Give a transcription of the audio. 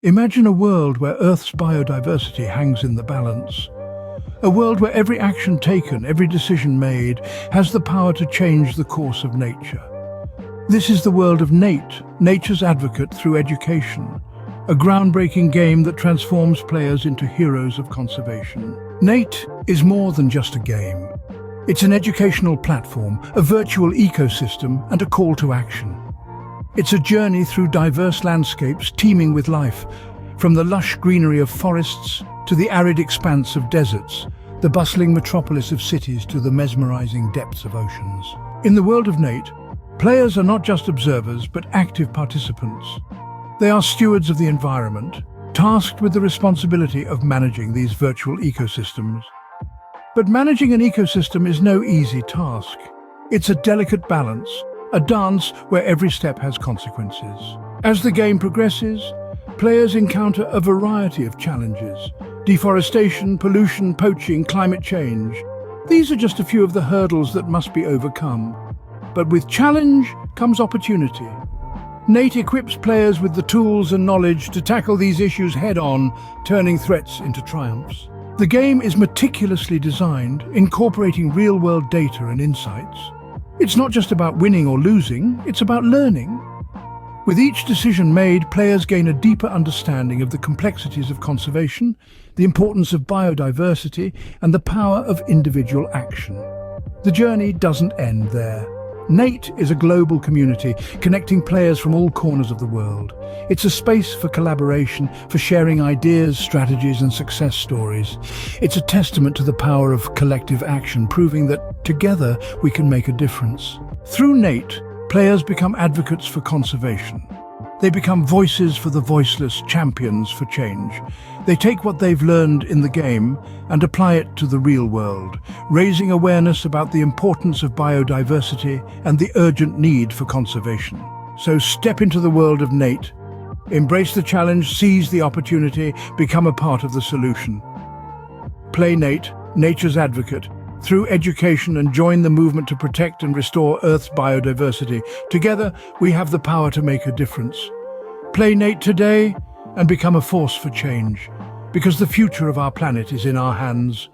Imagine a world where Earth's biodiversity hangs in the balance. A world where every action taken, every decision made, has the power to change the course of nature. This is the world of Nate, nature's advocate through education. A groundbreaking game that transforms players into heroes of conservation. Nate is more than just a game. It's an educational platform, a virtual ecosystem, and a call to action. It's a journey through diverse landscapes teeming with life, from the lush greenery of forests to the arid expanse of deserts, the bustling metropolis of cities to the mesmerizing depths of oceans. In the world of Nate, players are not just observers but active participants. They are stewards of the environment, tasked with the responsibility of managing these virtual ecosystems. But managing an ecosystem is no easy task. It's a delicate balance, a dance where every step has consequences. As the game progresses, players encounter a variety of challenges: deforestation, pollution, poaching, climate change. These are just a few of the hurdles that must be overcome. But with challenge comes opportunity. Nate equips players with the tools and knowledge to tackle these issues head-on, turning threats into triumphs. The game is meticulously designed, incorporating real-world data and insights. It's not just about winning or losing, it's about learning. With each decision made, players gain a deeper understanding of the complexities of conservation, the importance of biodiversity, and the power of individual action. The journey doesn't end there. Nate is a global community, connecting players from all corners of the world. It's a space for collaboration, for sharing ideas, strategies, and success stories. It's a testament to the power of collective action, proving that together we can make a difference. Through Nate, players become advocates for conservation. They become voices for the voiceless, champions for change. They take what they've learned in the game and apply it to the real world, raising awareness about the importance of biodiversity and the urgent need for conservation. So step into the world of Nate, embrace the challenge, seize the opportunity, become a part of the solution. Play Nate, nature's advocate, through education, and join the movement to protect and restore Earth's biodiversity. Together, we have the power to make a difference. Play Nate today and become a force for change, because the future of our planet is in our hands.